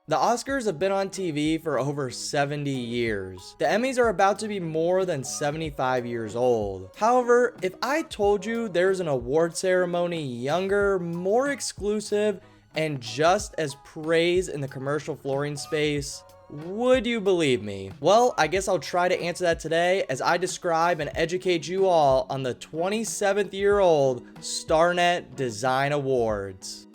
The Oscars have been on TV for over 70 years. The Emmys are about to be more than 75 years old. However, if I told you there's an award ceremony younger, more exclusive, and just as praised in the commercial flooring space, would you believe me? Well, I guess I'll try to answer that today as I describe and educate you all on the 27th year old Starnet Design Awards.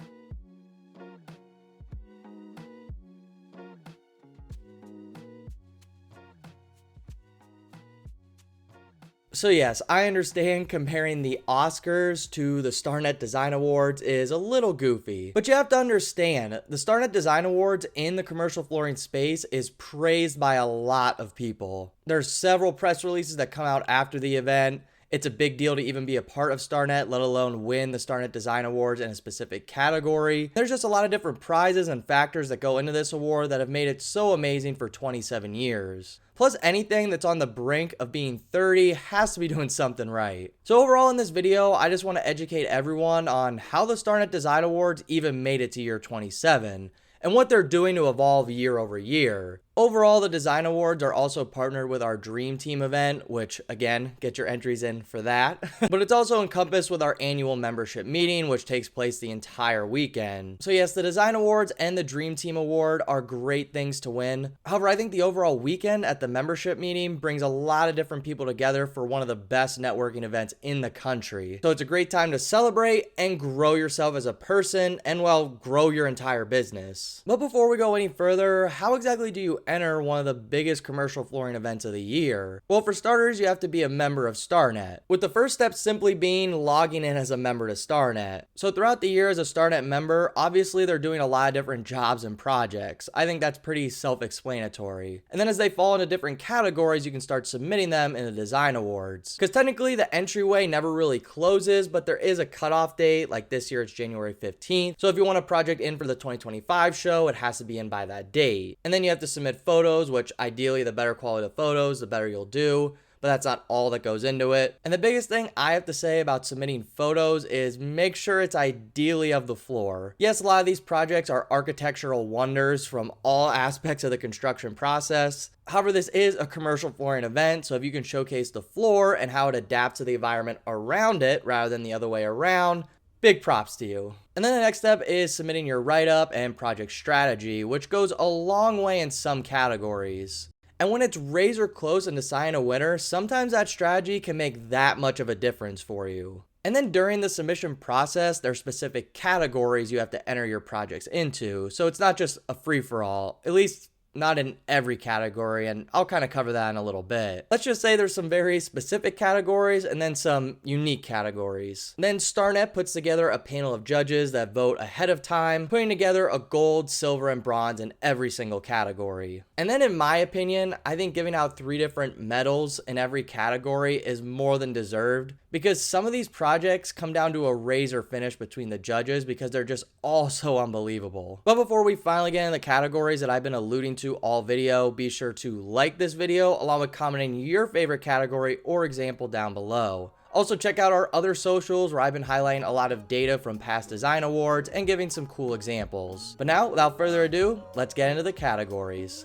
So yes, I understand comparing the Oscars to the Starnet Design Awards is a little goofy, but you have to understand, the Starnet Design Awards in the commercial flooring space is praised by a lot of people. There's several press releases that come out after the event. It's a big deal to even be a part of Starnet, let alone win the Starnet Design Awards in a specific category. There's just a lot of different prizes and factors that go into this award that have made it so amazing for 27 years. Plus, anything that's on the brink of being 30 has to be doing something right. So overall in this video, I just want to educate everyone on how the Starnet Design Awards even made it to year 27, and what they're doing to evolve year over year. Overall, the Design Awards are also partnered with our Dream Team event, which again, get your entries in for that. But it's also encompassed with our annual membership meeting, which takes place the entire weekend. So yes, the Design Awards and the Dream Team Award are great things to win. However, I think the overall weekend at the membership meeting brings a lot of different people together for one of the best networking events in the country. So it's a great time to celebrate and grow yourself as a person and, well, grow your entire business. But before we go any further, how exactly do you enter one of the biggest commercial flooring events of the year? Well, for starters, you have to be a member of Starnet, with the first step simply being logging in as a member to Starnet. So throughout the year as a Starnet member, obviously they're doing a lot of different jobs and projects. I think that's pretty self-explanatory. And then as they fall into different categories, you can start submitting them in the Design Awards. Because technically the entryway never really closes, but there is a cutoff date, like this year it's January 15th. So if you want a project in for the 2025 show, it has to be in by that date. And then you have to submit photos, which ideally the better quality of photos, the better you'll do. But that's not all that goes into it. And the biggest thing I have to say about submitting photos is make sure it's ideally of the floor. Yes, a lot of these projects are architectural wonders from all aspects of the construction process. However, this is a commercial flooring event, so if you can showcase the floor and how it adapts to the environment around it rather than the other way around, big props to you. And then the next step is submitting your write-up and project strategy, which goes a long way in some categories. And when it's razor close in deciding a winner, sometimes that strategy can make that much of a difference for you. And then during the submission process, there are specific categories you have to enter your projects into, so it's not just a free-for-all, at least not in every category, and I'll kind of cover that in a little bit. Let's just say there's some very specific categories and then some unique categories. Then Starnet puts together a panel of judges that vote ahead of time, putting together a gold, silver, and bronze in every single category. And then in my opinion, I think giving out 3 different medals in every category is more than deserved, because some of these projects come down to a razor finish between the judges because they're just all so unbelievable. But before we finally get into the categories that I've been alluding to all video, be sure to like this video along with commenting your favorite category or example down below. Also check out our other socials where I've been highlighting a lot of data from past design awards and giving some cool examples. But now, without further ado, let's get into the categories.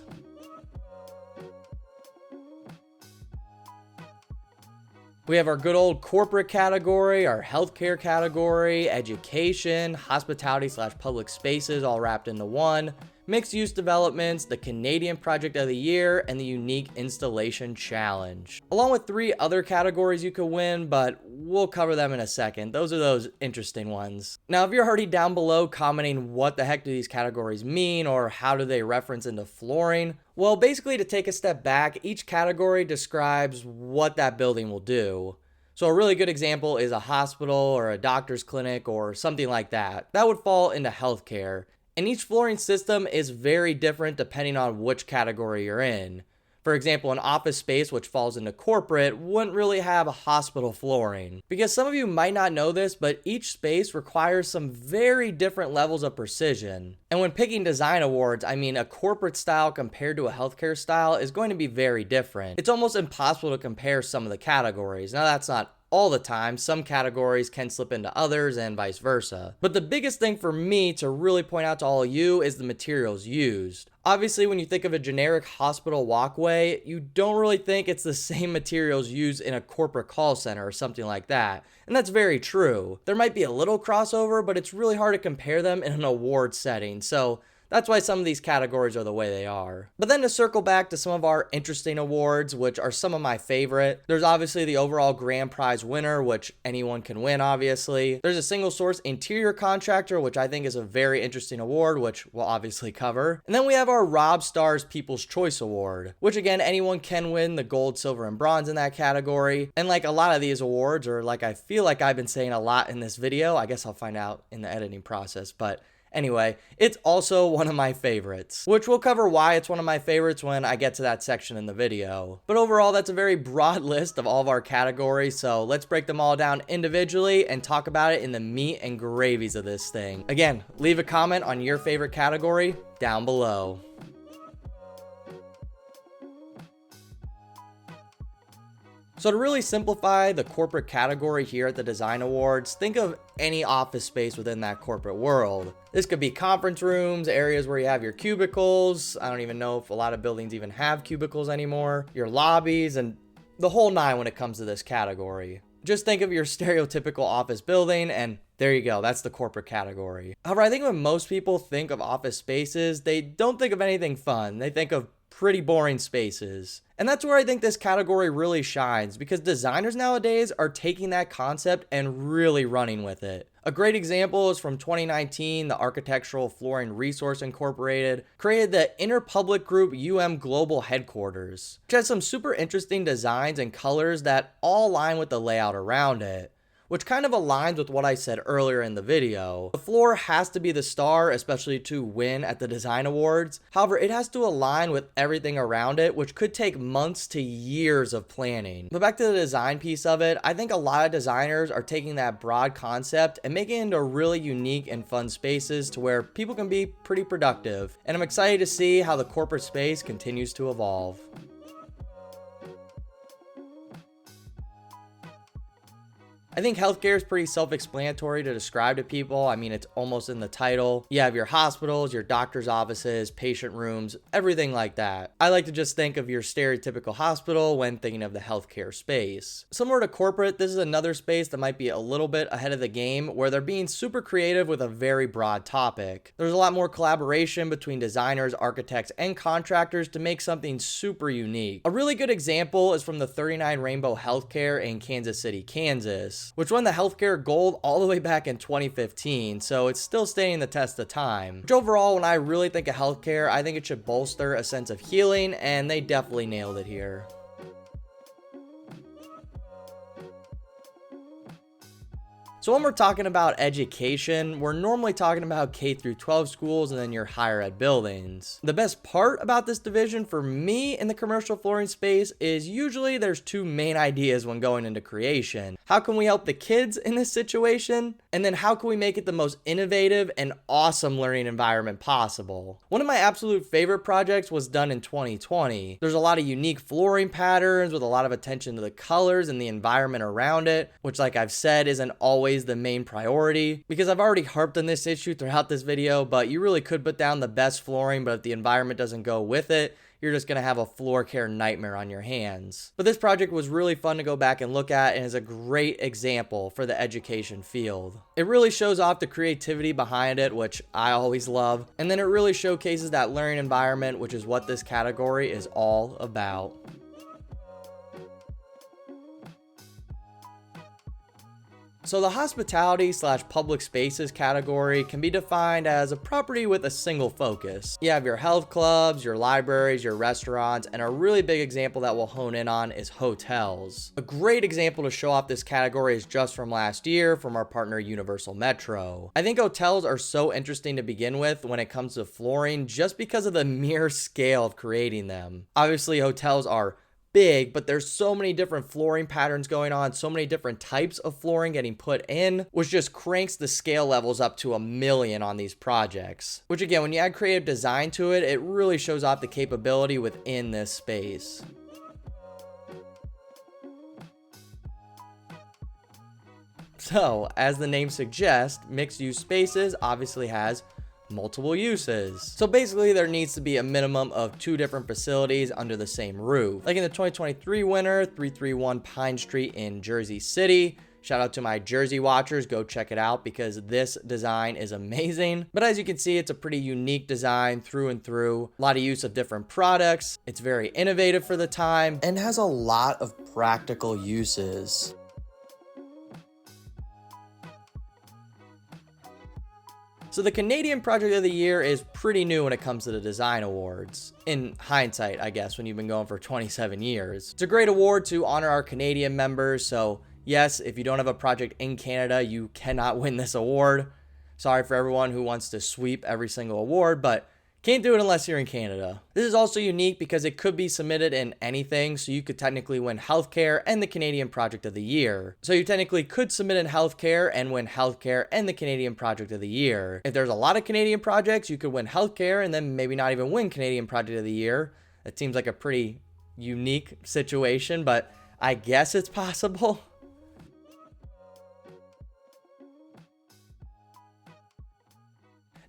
We have our good old corporate category, our healthcare category, education, hospitality/public spaces all wrapped into one, mixed use developments, the Canadian Project of the Year, and the Unique Installation Challenge. Along with 3 other categories you could win, but we'll cover them in a second. Those are those interesting ones. Now, if you're already down below commenting what the heck do these categories mean or how do they reference into flooring, well, basically to take a step back, each category describes what that building will do. So a really good example is a hospital or a doctor's clinic or something like that. That would fall into healthcare. And each flooring system is very different depending on which category you're in. For example, an office space, which falls into corporate, wouldn't really have a hospital flooring. Because some of you might not know this, but each space requires some very different levels of precision. And when picking design awards, I mean a corporate style compared to a healthcare style is going to be very different. It's almost impossible to compare some of the categories. Now that's not all the time. Some categories can slip into others and vice versa. But the biggest thing for me to really point out to all of you is the materials used. Obviously, when you think of a generic hospital walkway, you don't really think it's the same materials used in a corporate call center or something like that. And that's very true. There might be a little crossover, but it's really hard to compare them in an award setting. So that's why some of these categories are the way they are. But then to circle back to some of our interesting awards, which are some of my favorite, there's obviously the overall grand prize winner, which anyone can win, obviously. There's a single source interior contractor, which I think is a very interesting award, which we'll obviously cover. And then we have our Rob Starr's People's Choice Award, which again, anyone can win the gold, silver, and bronze in that category. And like a lot of these awards, or like I feel like I've been saying a lot in this video, I guess I'll find out in the editing process, but anyway, it's also one of my favorites, which we'll cover why it's one of my favorites when I get to that section in the video. But overall, that's a very broad list of all of our categories, so let's break them all down individually and talk about it in the meat and gravies of this thing. Again, leave a comment on your favorite category down below. So to really simplify the corporate category here at the Design Awards, think of any office space within that corporate world. This could be conference rooms, areas where you have your cubicles. I don't even know if a lot of buildings even have cubicles anymore. Your lobbies and the whole nine when it comes to this category. Just think of your stereotypical office building and there you go, that's the corporate category. However, I think when most people think of office spaces, they don't think of anything fun. They think of pretty boring spaces. And that's where I think this category really shines, because designers nowadays are taking that concept and really running with it. A great example is from 2019, the Architectural Flooring Resource Incorporated created the Interpublic Group Global Headquarters, which has some super interesting designs and colors that all align with the layout around it, which kind of aligns with what I said earlier in the video. The floor has to be the star, especially to win at the Design Awards. However, it has to align with everything around it, which could take months to years of planning. But back to the design piece of it, I think a lot of designers are taking that broad concept and making it into really unique and fun spaces to where people can be pretty productive. And I'm excited to see how the corporate space continues to evolve. I think healthcare is pretty self-explanatory to describe to people. I mean, it's almost in the title. You have your hospitals, your doctor's offices, patient rooms, everything like that. I like to just think of your stereotypical hospital when thinking of the healthcare space. Similar to corporate, this is another space that might be a little bit ahead of the game where they're being super creative with a very broad topic. There's a lot more collaboration between designers, architects, and contractors to make something super unique. A really good example is from the 39 Rainbow Healthcare in Kansas City, Kansas, which won the healthcare gold all the way back in 2015, so it's still standing the test of time. Which overall, when I really think of healthcare, I think it should bolster a sense of healing, and they definitely nailed it here. So when we're talking about education, we're normally talking about K through 12 schools and then your higher ed buildings. The best part about this division for me in the commercial flooring space is usually there's two main ideas when going into creation. How can we help the kids in this situation? And then how can we make it the most innovative and awesome learning environment possible? One of my absolute favorite projects was done in 2020. There's a lot of unique flooring patterns with a lot of attention to the colors and the environment around it, which like I've said isn't always the main priority, because I've already harped on this issue throughout this video, but you really could put down the best flooring, but if the environment doesn't go with it, you're just gonna have a floor care nightmare on your hands. But this project was really fun to go back and look at and is a great example for the education field. It really shows off the creativity behind it, which I always love, and then it really showcases that learning environment, which is what this category is all about. So the hospitality/public spaces category can be defined as a property with a single focus. You have your health clubs, your libraries, your restaurants, and a really big example that we'll hone in on is hotels. A great example to show off this category is just from last year from our partner Universal Metro. I think hotels are so interesting to begin with when it comes to flooring just because of the mere scale of creating them. Obviously, hotels are big, but there's so many different flooring patterns going on, so many different types of flooring getting put in, which just cranks the scale levels up to 1,000,000 on these projects. Which again, when you add creative design to it, it really shows off the capability within this space. So, as the name suggests, mixed-use spaces obviously has multiple uses. So basically there needs to be a minimum of 2 different facilities under the same roof. Like in the 2023 winner, 331 Pine Street in Jersey City. Shout out to my Jersey watchers, go check it out because this design is amazing. But as you can see, it's a pretty unique design through and through. A lot of use of different products. It's very innovative for the time and has a lot of practical uses. So the Canadian Project of the Year is pretty new when it comes to the design awards. In hindsight, I guess, when you've been going for 27 years. It's a great award to honor our Canadian members, so yes, if you don't have a project in Canada, you cannot win this award. Sorry for everyone who wants to sweep every single award, but can't do it unless you're in Canada. This is also unique because it could be submitted in anything, so you could technically win healthcare and the Canadian Project of the Year. So you technically could submit in healthcare and win healthcare and the Canadian Project of the Year. If there's a lot of Canadian projects, you could win healthcare and then maybe not even win Canadian Project of the Year. That seems like a pretty unique situation, but I guess it's possible.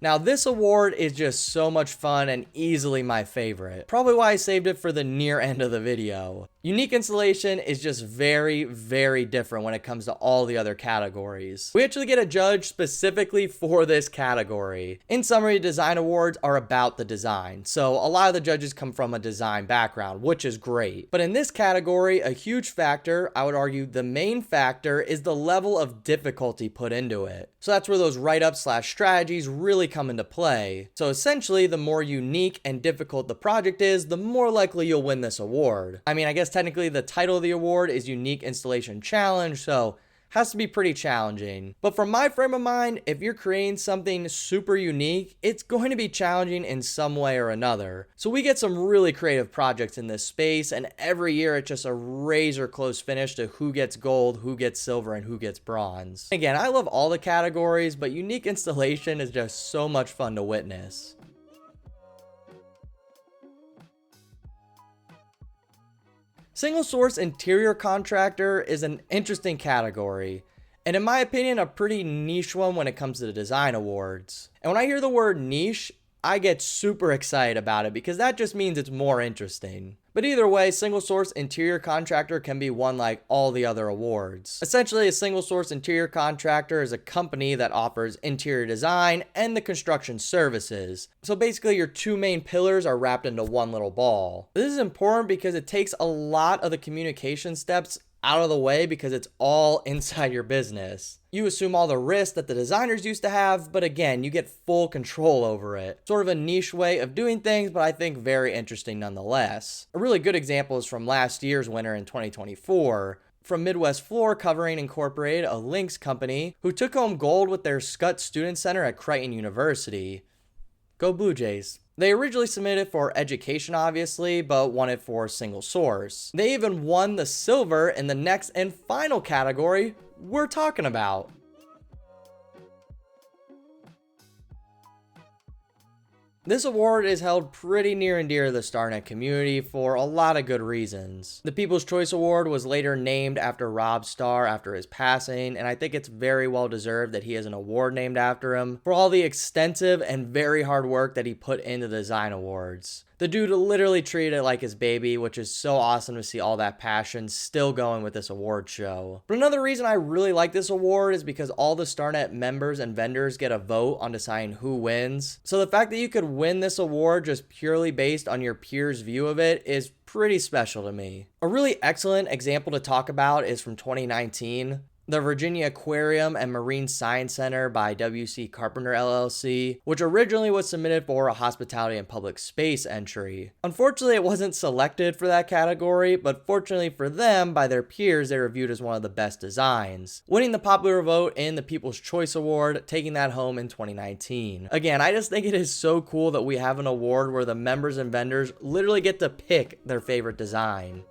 Now this award is just so much fun and easily my favorite. Probably why I saved it for the near end of the video. Unique installation is just very, very different when it comes to all the other categories. We actually get a judge specifically for this category. In summary, design awards are about the design. So a lot of the judges come from a design background, which is great. But in this category, a huge factor, I would argue the main factor, is the level of difficulty put into it. So that's where those write-ups/strategies really come into play. So essentially, the more unique and difficult the project is, the more likely you'll win this award. I mean, I guess technically the title of the award is Unique Installation Challenge, so has to be pretty challenging. But from my frame of mind, if you're creating something super unique, it's going to be challenging in some way or another. So we get some really creative projects in this space, and every year it's just a razor close finish to who gets gold, who gets silver, and who gets bronze. Again, I love all the categories, but unique installation is just so much fun to witness. Single source interior contractor is an interesting category, and in my opinion, a pretty niche one when it comes to the design awards. And when I hear the word niche, I get super excited about it because that just means it's more interesting. But either way, single source interior contractor can be won like all the other awards. Essentially, a single source interior contractor is a company that offers interior design and the construction services. So basically, your 2 main pillars are wrapped into one little ball. This is important because it takes a lot of the communication steps out of the way because it's all inside your business. You assume all the risks that the designers used to have, but again, you get full control over it. Sort of a niche way of doing things, but I think very interesting nonetheless. A really good example is from last year's winner in 2024. From Midwest Floor Covering Incorporated, a Lynx company, who took home gold with their Scut Student Center at Creighton University. Go Blue Jays. They originally submitted for education, obviously, but won it for single source. They even won the silver in the next and final category we're talking about. This award is held pretty near and dear to the Starnet community for a lot of good reasons. The People's Choice Award was later named after Rob Starr after his passing, and I think it's very well deserved that he has an award named after him for all the extensive and very hard work that he put into the design awards. The dude literally treated it like his baby, which is so awesome to see all that passion still going with this award show. But another reason I really like this award is because all the Starnet members and vendors get a vote on deciding who wins. So the fact that you could win this award just purely based on your peers' view of it is pretty special to me. A really excellent example to talk about is from 2019. The Virginia Aquarium and Marine Science Center by W.C. Carpenter LLC, which originally was submitted for a hospitality and public space entry. Unfortunately, it wasn't selected for that category, but fortunately for them, by their peers, they were viewed as one of the best designs, winning the popular vote in the People's Choice Award, taking that home in 2019. Again, I just think it is so cool that we have an award where the members and vendors literally get to pick their favorite design.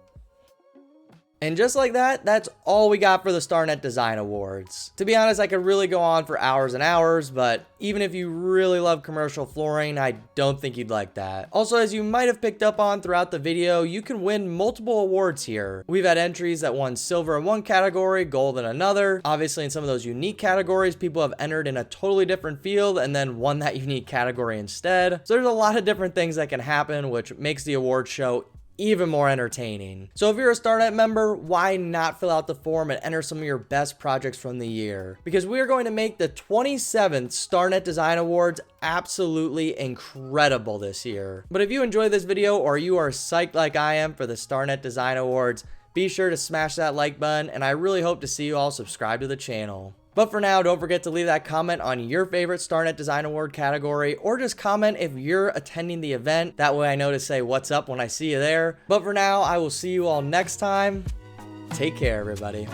And just like that, that's all we got for the Starnet Design Awards. To be honest, I could really go on for hours and hours, but even if you really love commercial flooring, I don't think you'd like that. Also, as you might have picked up on throughout the video, you can win multiple awards here. We've had entries that won silver in one category, gold in another. Obviously, in some of those unique categories, people have entered in a totally different field and then won that unique category instead. So there's a lot of different things that can happen, which makes the award show even more entertaining. So if you're a Starnet member, why not fill out the form and enter some of your best projects from the year? Because we are going to make the 27th Starnet Design Awards absolutely incredible this year. But if you enjoyed this video or you are psyched like I am for the Starnet Design Awards, be sure to smash that like button, and I really hope to see you all subscribe to the channel. But for now, don't forget to leave that comment on your favorite Starnet Design Award category, or just comment if you're attending the event. That way I know to say what's up when I see you there. But for now, I will see you all next time. Take care, everybody.